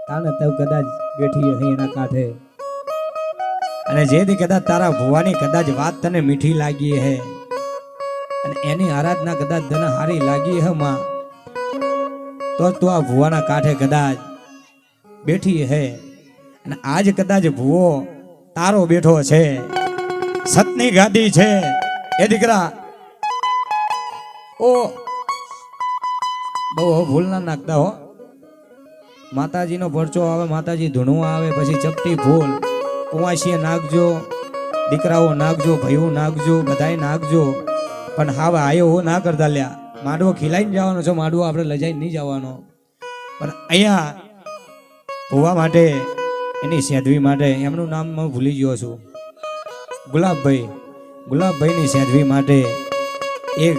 તાને તું કદાચ બેઠી હે એના કાંઠે અને જેથી કદાચ તારા ભુવાની કદાચ વાત તને મીઠી લાગી હે અને એની આરાધના કદાચ તને હારી લાગી હે માં, તો તું આ ભુવાના કાંઠે કદાચ બેઠી હે અને આજ કદાચ ભુવો તારો બેઠો છે, સતની ગાદી છે. એ દીકરા ઓ બહુ ભૂલ ના નાખતા હો. માતાજીનો પરચો આવે, માતાજી ધૂણું આવે, પછી ચપટી ફૂલ કુંવાશીએ નાખજો, દીકરાઓ નાખજો, ભાઈઓ નાખજો, બધાય નાખજો, પણ હા આયો ના કરતા લ્યા. માડવો ખીલાઈને જવાનો છો, માડવો આપણે લજાઈને નહીં જવાનો. પણ અહીંયા ભુવા માટે, એની સેધવી માટે, એમનું નામ હું ભૂલી ગયો છું, ગુલાબભાઈની સેધવી માટે એક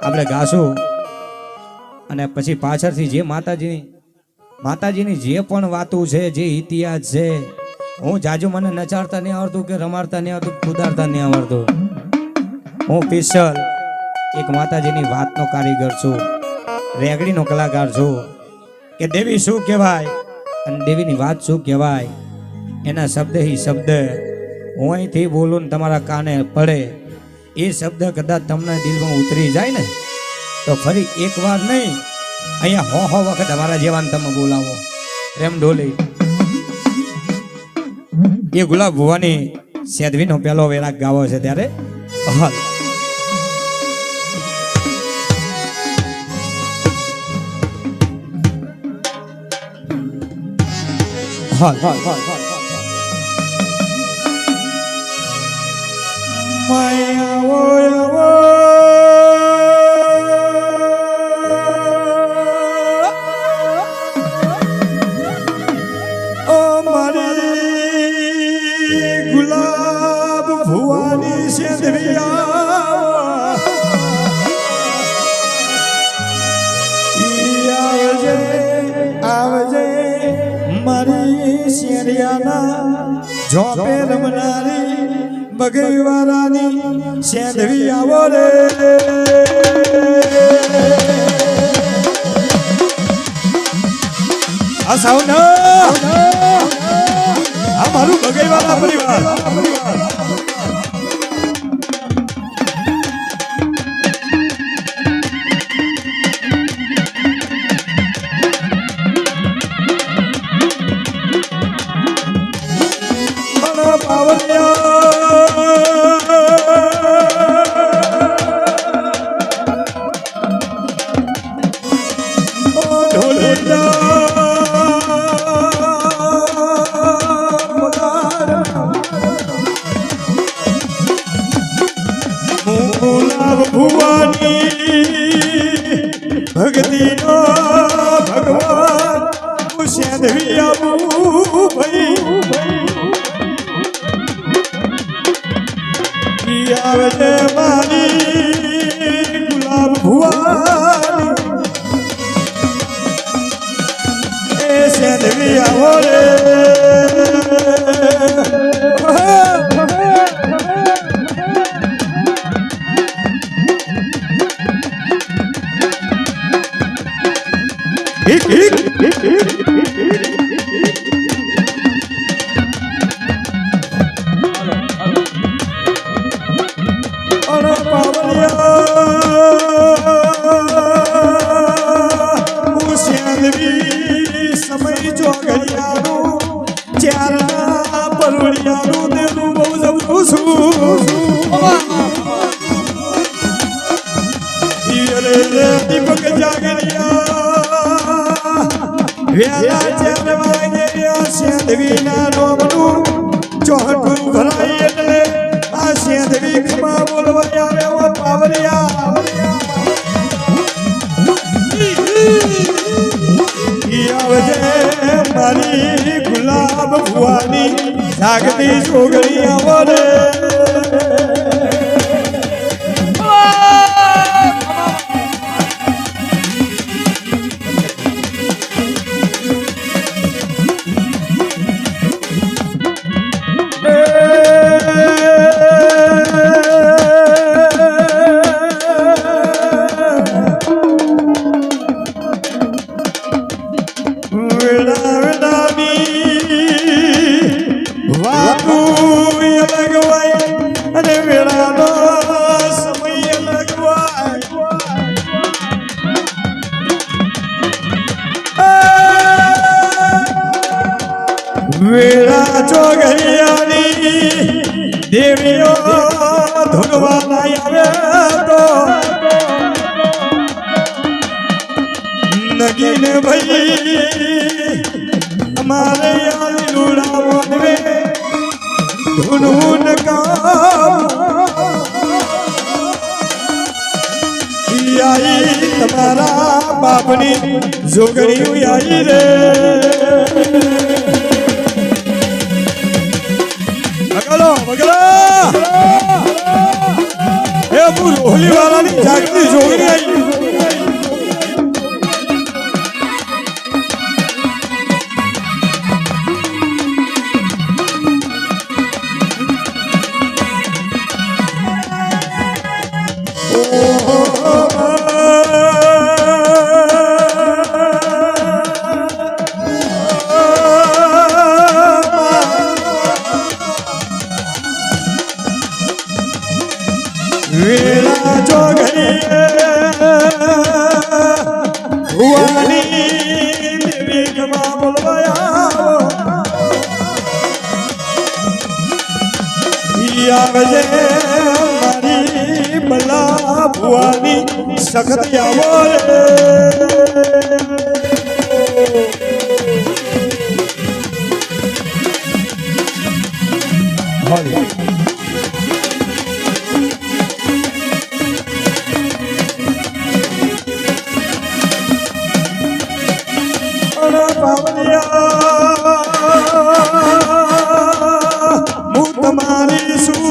આપણે ગાશું અને પછી પાછળથી જે માતાજીની જે પણ વાતો છે, જે ઇતિહાસ છે, હું જાજુ મને નચાડતા નહીં આવડતું કે રમાડતા નહીં આવડતું, કુદાડતા નહીં આવડતું. હું સ્પેશિયલ એક માતાજીની વાતનો કારીગર છું, રેગડીનો કલાકાર છું કે દેવી શું કહેવાય અને દેવીની વાત શું કહેવાય, એના શબ્દ હિ શબ્દ હું અહીંથી બોલું ને તમારા કાને પડે, એ શબ્દ કદાચ તમને દિલમાં ઉતરી જાય ને તો ફરી એકવાર નહીં, અહીંયા હો વખત અમારા જેવાને તમે બોલાવો પ્રેમ ઢોલી. એ ગુલાબ ભુવાની સેધવીનો પહેલો વેરાગ ગાવો છે ત્યારે હાલ હાલ હાલ હાલ હાલ ગુલાબ ભુવાની સેધવિયા આવજે મારી શેરિયાના ઝોપે રમનારી બગીવારાની સેધવી આવો રે. આ સાઉન્ડ આ મારું બગીવાલા પરિવાર. ભક્તિનો ભગવાન સેધવી આવું ભાઈ આવજે મારી ગુલાબ ભુવાની એ સેધવી આવો રે. સમય જો ઘડિયાળું ચારના પરોળિયાનું તેનું બહુ જવું છું. દીપક જાગરિયા વેલા 4 વાગે સેધવીના નોમનું ચોહટું ભરાય એટલે આ સેધવી ખમા બોલવા આવે ઓ પાવરિયા. આવજે મારી ગુલાબ ભુવાની જાગતી છોકરી આવો રે. વેડા વેડાની વાતું અલગ હોય અને વેળાનો સમય અલગ હોય. વેળા ચોઘડિયાની દેવીઓ ધૂળવા આવે તો નગીને ભાઈ અમારે લુડા મોનવે ધૂનું આઈ તમારા બાપની જોગણી આઈ રે. બગલો બગલો એ રોહલી વાળાની જાગતી જોગણી આઈ. વેલા ચોઘડીએ ભુવાની દેવી ગમા બોલવાયા આવજે મારી બલા ભુવાની સખત આવો રે. હું તમારી શું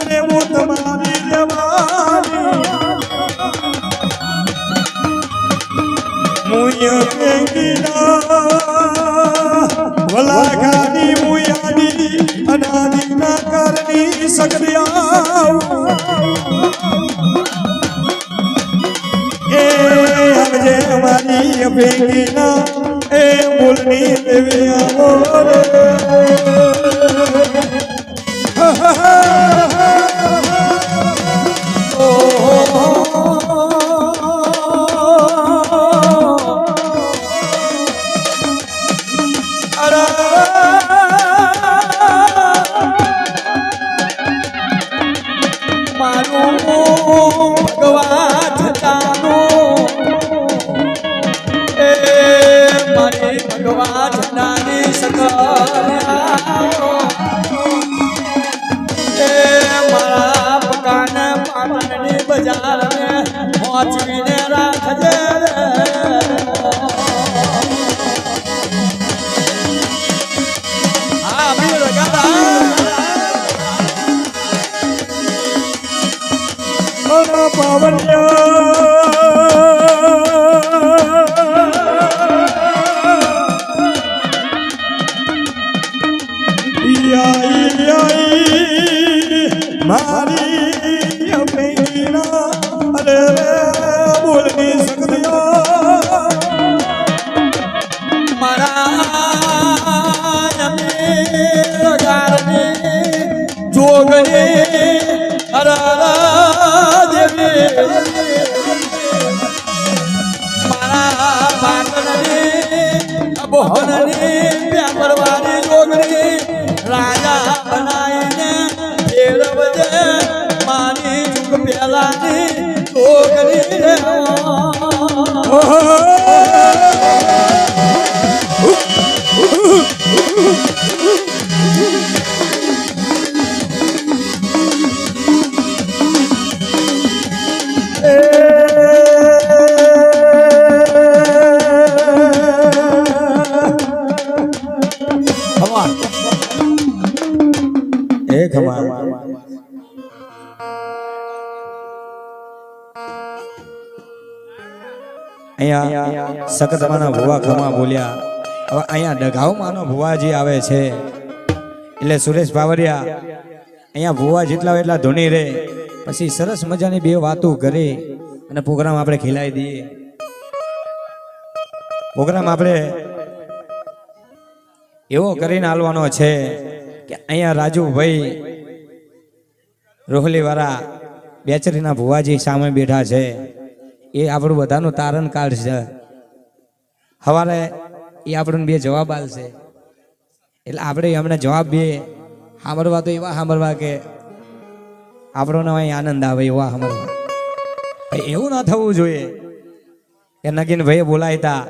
અને હું તમારી જવાની મુય પેંગીના વલાગાની મુયાની અનાદિના કારની સગડિયા એ આવજે અમારી પેંગીના એ બોલની દેવી આવો રે. મારું ભગવાન થતાનું એ મારી ભગવાન થતાની સકલ એ મારા પકાન પાટણની બજારને પહોંચવીને રાખજે. હા મીર મારી પેંગીના અરે બોલની સગડિયા મારા જોગણી અરા દેવી મારા પાટણની બોહરની પ્યામરવાની જોગણી રાજા બનાવીને ફેરવજે મારી ચૂક પેલાની જોગણી રે. એક હમાર અહીંયા સખતમાના ભુવા ખમા બોલ્યા. હવે અહીંયા ડઘાવમાંનો ભુવાજી આવે છે એટલે સુરેશ બાવરિયા અહીંયા ભુવા જેટલા હોય એટલા ધૂણી રે પછી સરસ મજાની બે વાતો કરે અને પ્રોગ્રામ આપણે ખીલાવી દઈએ. પ્રોગ્રામ આપણે એવો કરીને હાલવાનો છે કે અહીંયા રાજુભાઈ રોહલીવાળા બેચરીના ભુવાજી સામે બેઠા છે. એ આપણું બધાનું તારણ કાઢશે. સવારે એ આપણને બે જવાબ આલશે. એટલે આપણે એમને જવાબ બે સાંભળવા તો એવા સાંભળવા કે આપણોને અહીં આનંદ આવે એવા સાંભળવા. એવું ના થવું જોઈએ કે નગીન ભાઈ બોલાયતા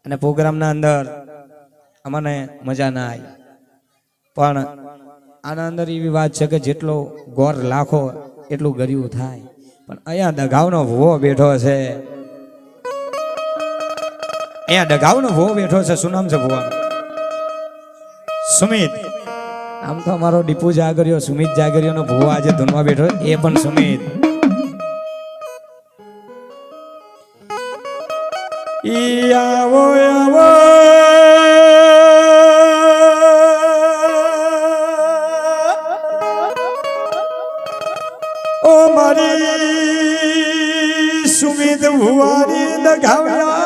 અને પ્રોગ્રામના અંદર અમને મજા ના આવી. પણ આના અંદર એવી વાત છે કે જેટલો ગોર લાખો એટલું ગર્યું થાય. પણ અહીંયા દગાવનો ભૂવો બેઠો છે. અહીંયા દગાવનો ભૂવો બેઠો છે. શું નામ છે ભૂવાનું? સુમિત. આમ તો અમારો દીપુ જાગરિયો સુમિત જાગરિયોનો ભૂવો આજે ધૂનમાં બેઠો. એ પણ સુમિત. ઈ આવો આવો ઓ મારી સુમિત ભુવાની દગાવ્યા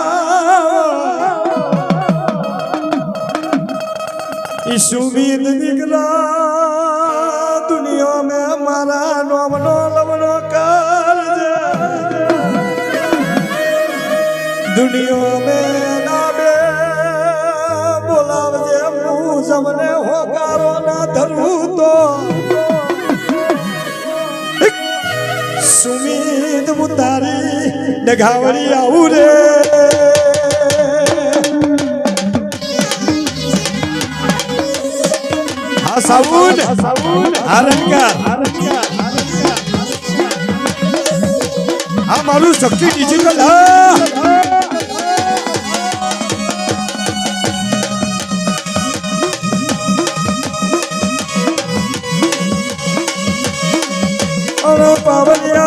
ઈ સુમિત દીકરા દુનિયા મેં મારા નોમનો લવનો કરજે दुनिया में ना बे बोलावजे मुँह सबने होकारो ना धरू तो सुमित मुतारी डगावरी आऊ रे हाँ साउन आरंगा हाँ मारू शक्ति डिजिटल पावलिया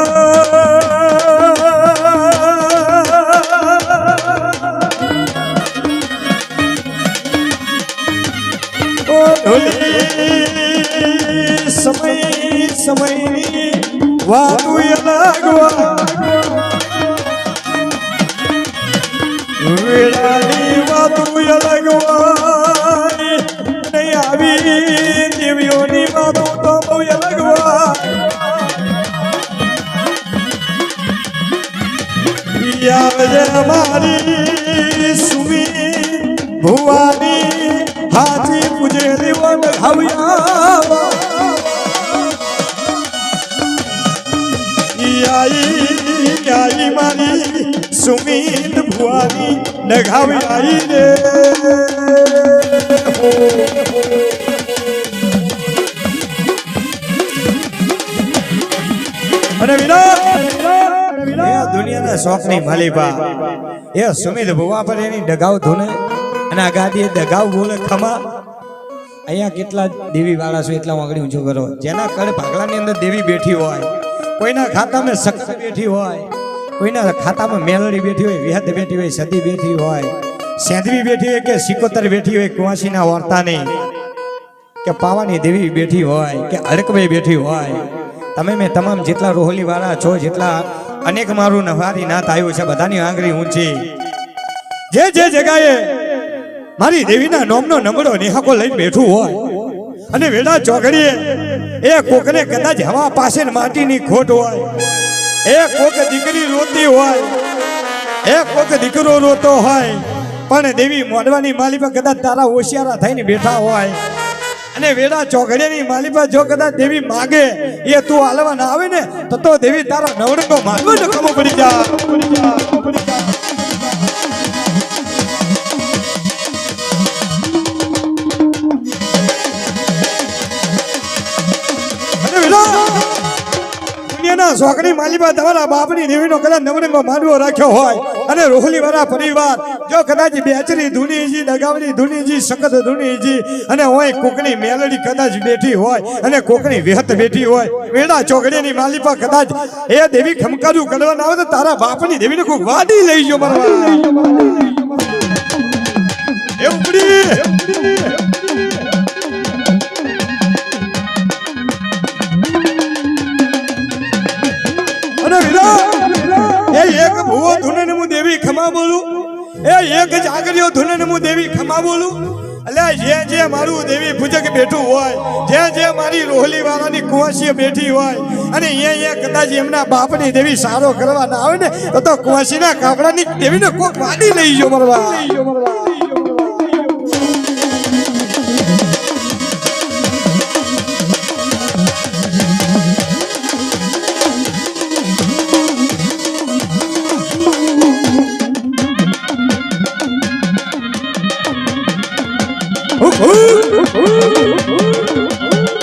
ओ समय समय वातु लगवा वेलानी वातु लगवा नहीं आवी देवियोनी वातु तो लगवा यावजे हमारी सुमी भुवानी हाथी पूजे दिवन हविया आई मारी सुमित भुवानी नगावी आई रे अरे विराट દુનિયાના શોખની માલિકા એ સુમિત ભુવા પર એની ડગાવ ધૂને અને આ ગાદી ડગાવ બોલે ખમા. અહીંયા કેટલા દેવી વાળા છો એટલા વાંગડી ઊંચો કરો. જેના કડે ભાગલાની અંદર દેવી બેઠી હોય, કોઈના ખાતામાં શક્તિ બેઠી હોય, કોઈના ખાતામાં મેલડી બેઠી હોય, વિહત બેઠી હોય, સદી બેઠી હોય, સેંધવી બેઠી હોય કે સિકોતર બેઠી હોય, કુવાસીના વર્તાની કે પાવાની દેવી બેઠી હોય કે અડકભાઈ બેઠી હોય. તમે મેં તમામ જેટલા રોહલી વાળા છો, જેટલા અનેક મારું નવારી નાથ આવ્યું છે, બધાની આંગળી ઊંચી. જે જે જગાએ મારી દેવીના નોમનો નંબરો નિહાકો લઈને બેઠું હોય અને વેડા ચોઘડીએ એ કોકને કદાચ હવા પાસે માટીની ખોટ હોય, એ કોક દીકરી રોતી હોય, એ કોક દીકરો રોતો હોય, પણ દેવી મોડવાની માલી પર કદાચ તારા હોશિયારા થઈને બેઠા હોય અને વેડા ચોઘડિયાની માલી પર જો કદાચ દેવી માગે એ તું હાલવા ના આવે ને તો દેવી તારા નવડંગો માંગવો ને કમો પડી જા. દુનિયાના શોખની માલિકા તમારા બાપની દેવીનો કદાચ નવરંગો માંડવો રાખ્યો હોય અને રોહલી વાળા પરિવાર જો કદાચ બેચરી ધૂનીજી, દગાવની ધૂનીજી, સખત ધૂનીજી અને હોય કોકની મેલડી કદાચ બેઠી હોય અને કોકની વેહત બેઠી હોય, વેડા ચોકડીની માલિકા કદાચ એ દેવી ખમકારું કરવા ના આવે તો તારા બાપની દેવીને કોઈ વાડી લઈ ગયો બરાબર એવું પડી. એ એક ભૂવો ધૂને હું દેવી ખમા બોલું, એ એક છોકરીઓ ધૂને ને હું દેવી ખમા બોલું એટલે જે મારું દેવી પૂજક બેઠું હોય જે મારી રોહલી વાળાની કુંવાસી બેઠી હોય અને અહીંયા કદાચ એમના બાપની દેવી સારો કરવા ના આવે ને તો કુંવાસીના કાપડાની દેવીને કોક વાડી લઈ જો મરવા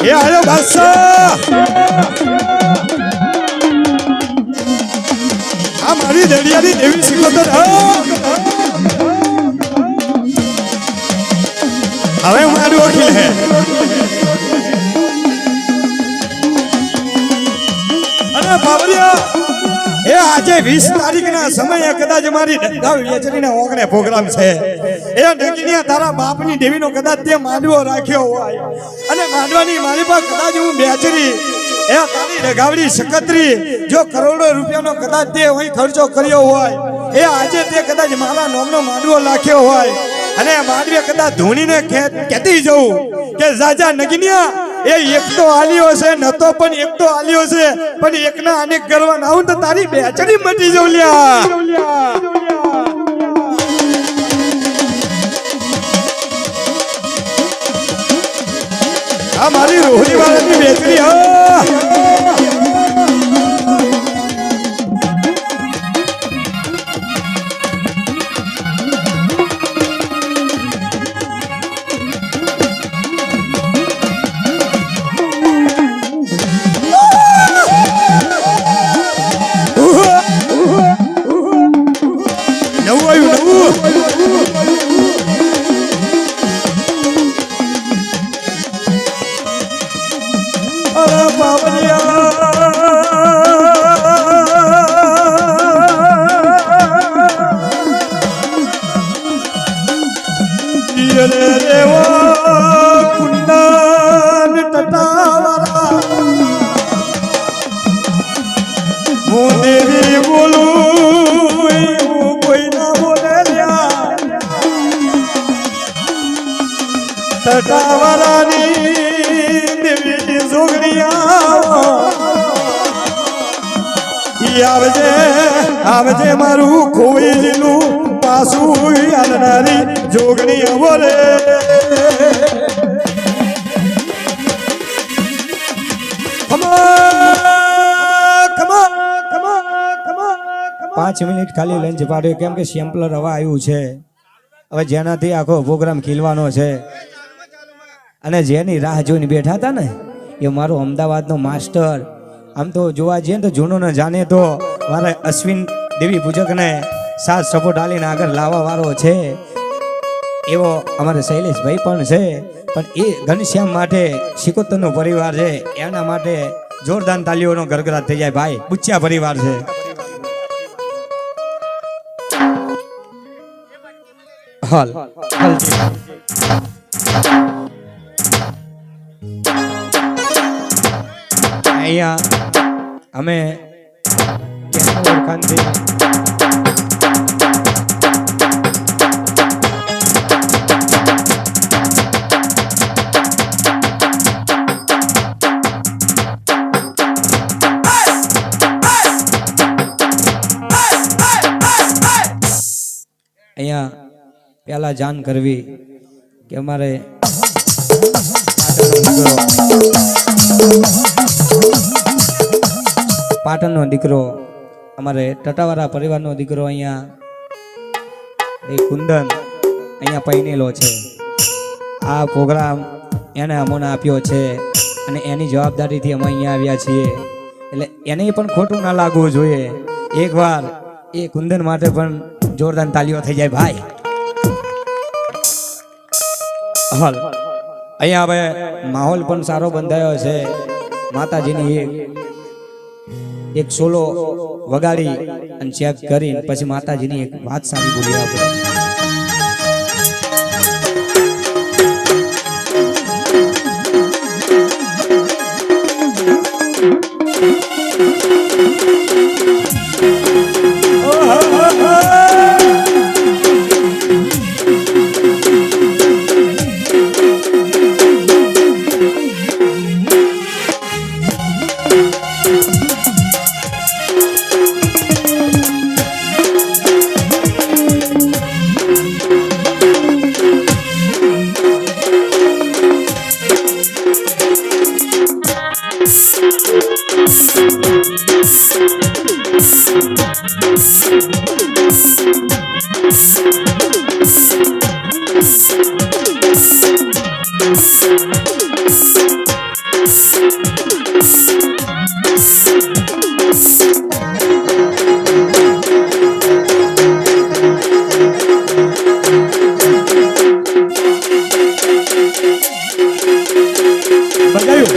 એ આયો બાદશાહ આ મારી દેડિયાની દેવી સિકોતર હવે મારું વકીલ હે અરે બાબરિયા એ આજે 20 તારીખના સમયે કદાચ મારી દગાવ વેચણીના ઓગણે પ્રોગ્રામ છે એ નગીનિયા તારા બાપની દેવીનો કદાચ તે માંડવો રાખ્યો હોય અને માંડવાની મારી પાસે કદાચ હું બેચરી એ તારી ડગાવડી શકત્રી જો કરોડો રૂપિયાનો કદાચ તે અહીં ખર્ચો કર્યો હોય એ આજે તે કદાચ મારા નામનો માંડવો રાખ્યો હોય અને માંડવે કદાચ ધૂણીને કહેતી જવું કે જાજા નગીનિયા એ એક તો આલ્યો છે નતો પણ એક તો આલ્યો છે પણ એકના અનેક કરવા ના આવું તો તારી બેચરી મટી જવ લ્યા આ મારી રોહલી વાળાની બેચરી આવજે મારું ખોઈ જીલું પાછું આલનારી જોગણી બોલે 5 મિનિટ ખાલી લંચ પાડ્યો કેમ કે સેમ્પલર હવા આવ્યું છે હવે જેનાથી આખો પ્રોગ્રામ ખીલવાનો છે અને જેની રાહ જોઈને બેઠા હતા ને એ મારો અમદાવાદનો માસ્ટર આમ તો જોવા જઈએ તો જૂનો ને જાણે તો મારા અશ્વિન દેવી પૂજકને સાથ સપોર્ટ આલીને આગળ લાવવા વાળો છે એવો અમારે શૈલેષભાઈ પણ છે પણ એ ઘનશ્યામ માટે સિકોતરનો પરિવાર છે એના માટે જોરદાર તાલીઓનો ગરગરાટ થઈ જાય ભાઈ બુચ્ચા પરિવાર છે હાલ અહીંયા અમે ઓળખાણથી અહીંયા પહેલા જાણ કરવી કે અમારે પાટણનો દીકરો અમારે ટટાવાળા પરિવારનો દીકરો અહીંયા એ કુંદન અહીંયા પૈનેલો છે આ પ્રોગ્રામ એને અમોને આપ્યો છે અને એની જવાબદારીથી અમે અહીંયા આવ્યા છીએ એટલે એને પણ ખોટું ના લાગવું જોઈએ એકવાર એ કુંદન માટે પણ જોરદાર તાલીઓ થઈ જાય ભાઈ હાલ અહીંયા હવે માહોલ પણ સારો બંધાયો છે માતાજીની એક સોલો વગાડી અને ચેક કરી પછી માતાજીની એક વાત સારી બોલી આપણે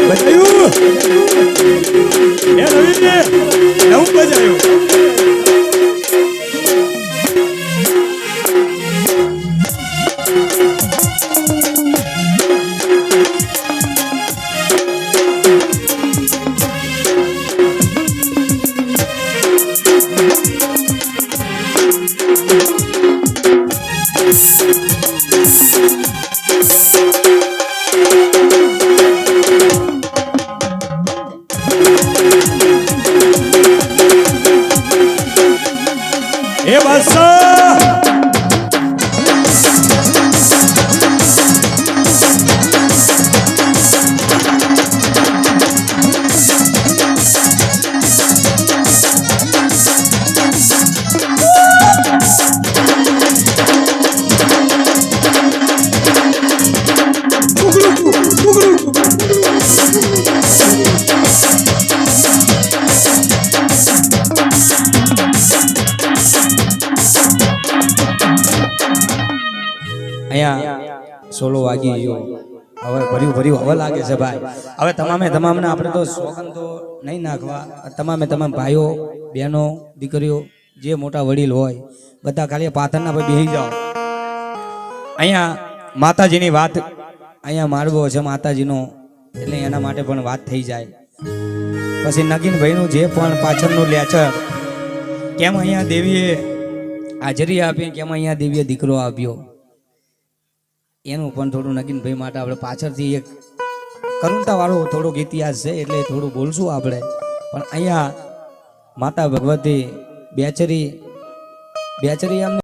બજાયું એ રવિને નવું બજાયું. એ બાદશાહ અહીંયા સોલો વાગી ગયો. હવે ભર્યું હવે લાગે છે ભાઈ. હવે તમામને આપણે તો સોગન તો નહીં નાખવા. તમામ ભાઈઓ બહેનો દીકરીઓ જે મોટા વડીલ હોય બધા ખાલી પાથરના પર બેસી જાઓ. અહીંયા માતાજીની વાત, અહીંયા માળવો છે માતાજીનો, એટલે એના માટે પણ વાત થઈ જાય. પછી નગીનભાઈનું જે પણ પાછળનું લેચર, કેમ અહીંયા દેવીએ હાજરી આપી, કેમ અહીંયા દેવીએ દીકરો આપ્યો, એનું પણ થોડું નગીનભાઈ માટે આપણે પાછળથી એક કરુણતાવાળો થોડોક ઇતિહાસ છે, એટલે થોડું બોલશું આપણે. પણ અહીંયા માતા ભગવતી બેચરી એમને